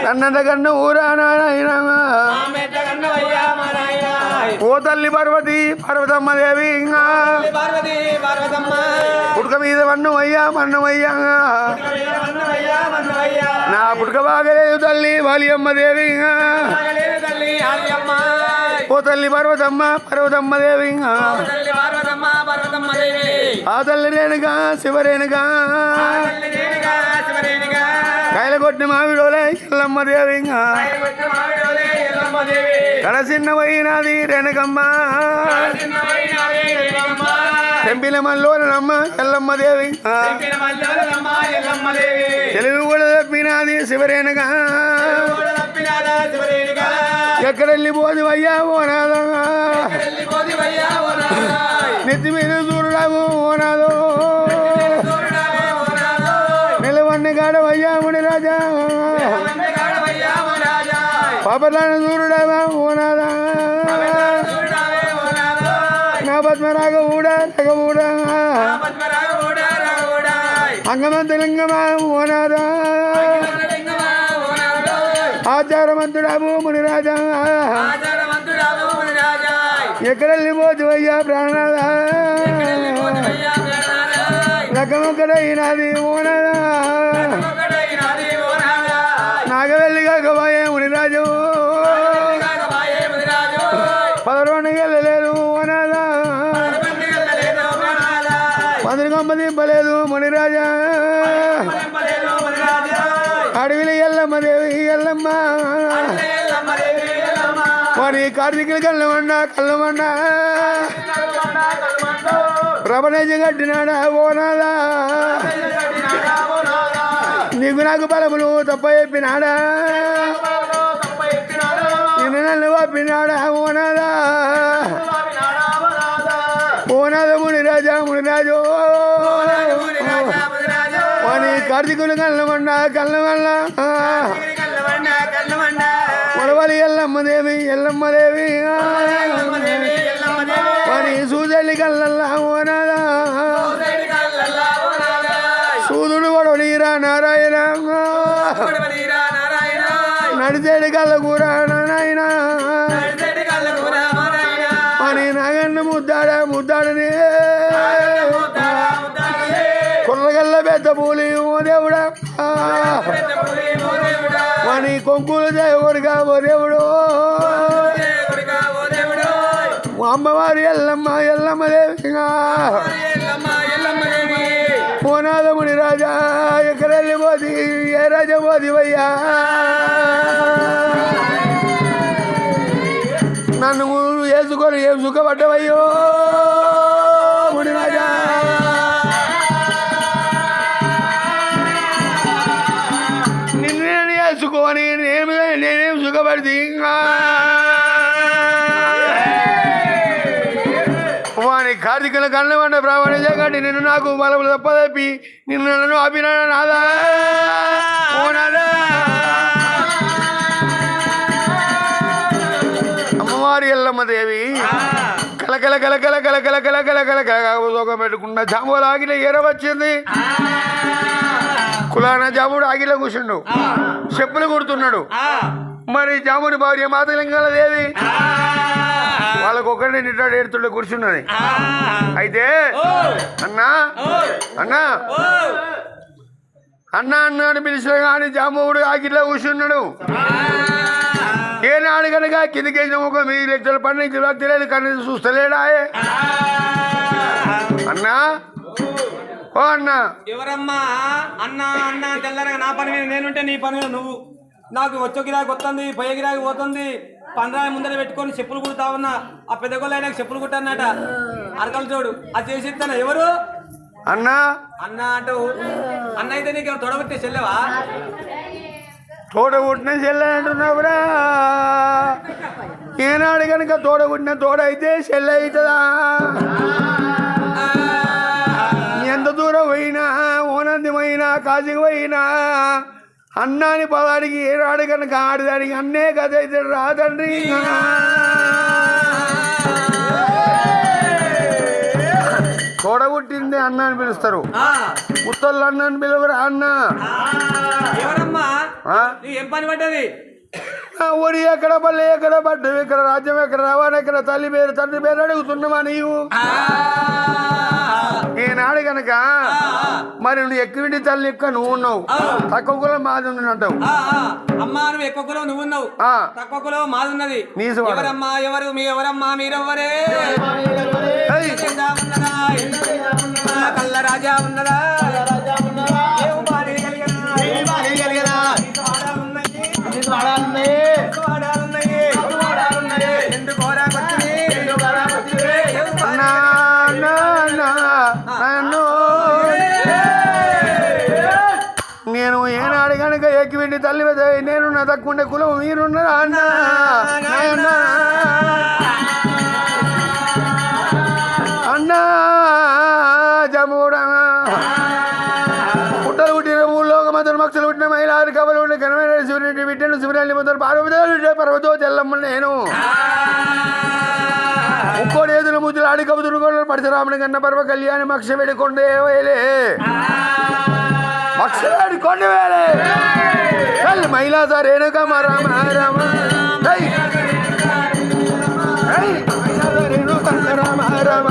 కన్నంత కన్ను ఊరా నాయన ఓ తల్లి పార్వతి పార్వతమ్మ దేవి పుడక మీద మన్నువయ్యా మన్నువయ్యా నా పుడక బాగలేదు తల్లి వాలియమ్మ దేవి ఓ తల్లి పార్వతమ్మ పార్వతమ్మ దేవి ఆ తల్లి రేణుగా శివరేణుగా కాయల కొట్టిన మావిడోలే ఎల్లమ్మ దేవి కడసిన్న పోయినది రేణుకమ్మ తెంపిన మల్లోనమ్మ ఎల్లమ్మ దేవి తెలుగు కూడా తప్పినది శివరేణుగా ఎక్కడెళ్ళిపోదు అయ్యా ఓనాదో నెత్తి మీద చూడరాము ఓనాదో నిలవన్ని కాడవయ్యా ముని రాజా పాపలాన చూడరామా ఓనాదా నా పద్మరాగ ఊడా రగ అంగమంత లింగమా ఓనాదా ఆచారమంతుడాము మునిరాజా ఎక్కడెళ్ళిపోతు అయ్యా ప్రాణాదా రకమొక్కడైనది ఓనాదా నాగవెల్లి కాకబాయే మునిరాజు పదరోనికి వెళ్ళలేదు ఓనాదా పందిరికొమ్మ దింపలేదు మునిరాజా అడవిలి ఎల్లమ్మ దేవి ఎల్లమ్మ మరి కార్తీకులు కళ్ళమన్నా ప్రభనేజ కట్టినాడా ఓనాదా నీకు నాకు బలములు తప్ప చెప్పినాడా నిన్ను నన్ను పంపినాడా ఓనాదా ఓనాద మునిరాజా మునిరాజు అని కార్తీకులు కళ్ళమల్ల మొడవలి ఎల్లమ్మ దేవి మరి సూదల్లి కళ్ళల్లా ఓనాదా సూదుడు వడవలీరా నారాయణ నడిచేడి కళ్ళ కూర నాయన అని నాగన్న ముద్దాడని కొల్లగల్ల పెద్ద పూలి ఓ దేవుడా అని కొంకులు దేవుడుగా ఓ దేవుడు అమ్మవారి ఎల్లమ్మ దేవిగా ఓనాదముని రాజా ఎక్కడెళ్ళిపోది ఏ రాజా పోదివయ్యా నన్ను వేసుకొని ఏం సుఖపడ్డవయ్యో ముని రాజా నిన్ను నేను వేసుకొని నేనేం సుఖపడితే వాని కార్తీకుల కళ్ళమంట బ్రాహ్మణ జగట్టి నిన్ను నాకు బలములు తప్పదప్పి నిన్ను నన్ను ఆపినా నాదా ఓ నాదా అమ్మవారి ఎల్లమ్మ దేవి కలకల కలకల కలకల కలకల కలకల సోకం పెట్టుకున్న జాములు ఆగిల ఏరవచ్చింది కులాన జాముడు ఆగిల కూర్చుండు చెప్పులు కుడుతున్నాడు మరి జాముని భార్య మాతలింగాల దేవి వాళ్ళకు ఒకరిని నిట్టాడు ఏడుతుండే కూర్చున్నది అయితే అన్నా అన్నా అన్నా అన్న అని పిలిచిన కానీ జాముడు ఆగిలా కూర్చున్నాడు ఏనాడు కనుక కిందకేసిన ఒక మీ లెక్కల పని తెలియదు కనీసం చూస్తలేడా అన్నా ఓ అన్నా ఎవరమ్మా అన్నా అన్నా తెల్లరగా నా పని మీద నేనుంటే నీ పని మీద నువ్వు నాకు వచ్చే గిరాకి వస్తుంది పోయే గిరాకి పోతుంది పండ్రాయి ముందర పెట్టుకొని చెప్పులు కుడతా ఉన్నా ఆ పెద్ద గొల్ల ఆయనకు చెప్పులు కుట్టన్నట అరకలు చూడు అది చేసి ఇస్తాను ఎవరు అన్నా అన్నా అంటూ అన్న అయితే నీకు తొడగొట్టే చెల్లెవా తోడగుట్టిన చెల్లె అంటున్నావురా ఏనాడు కనుక తోడగుట్టిన తోడైతే చెల్లె అవుతుందా ఎంత దూరం పోయినా ఓనంది పోయినా కాశీకి పోయినా అన్నాని పదానికి ఏనాడు కనుక ఆడదానికి అన్నే కథ అయితే రాదండ్రి తోడగుట్టింది అన్న అని పిలుస్తారు ముత్తళ్ళు అన్న అని పిలువరా అన్న ఎవరమ్మా నీకు ఏం పని పడ్డది ఊరి ఎక్కడ పల్లె ఎక్కడ పడ్డం ఎక్కడ రాజ్యం ఎక్కడ రవాణా ఎక్కడ తల్లి పేరు తండ్రి పేరు అడుగుతున్నావా నీవు ఈనాడు కనుక మరి నువ్వు ఎక్కువింటి తల్లి ఎక్కువ నువ్వు ఉన్నావు తక్కువ కులం మాది అంటావు అమ్మా నువ్వు ఎక్కువ కులం నువ్వు ఉన్నావు తక్కువ కులం మాది ఉన్నది ఎవరమ్మా ఎవరు మీ ఎవరమ్మా మీరెవ్వరే కల్ల రాజా ఉన్నదా నేను ఏనాడు కనుక ఎక్కివిండి తల్లి నేను నా తక్కువ కులం మీరున్నారా అన్నా అన్నా జమూడా పుట్టలు పుట్టిన ఊళ్ళో మొదలు మక్షలు పుట్టిన మహిళలు కవలు ఉండే ఘనమైన సూర్యుడి బిడ్డను శివరాన్ని మొదలు పార్వతి పర్వతో తెల్లమ్మ నేను ముక్కోడి ఏదులు ముద్దులు ఆడి కబుతులు కూడా పరశురాముని కన్న పర్వ కళ్యాణి మక్ష వేడుకొండే వేలే మక్ష వేడుకొండే వేలే మహిళా సార్ రేణుకమ్మ రామ రామ రామ రామ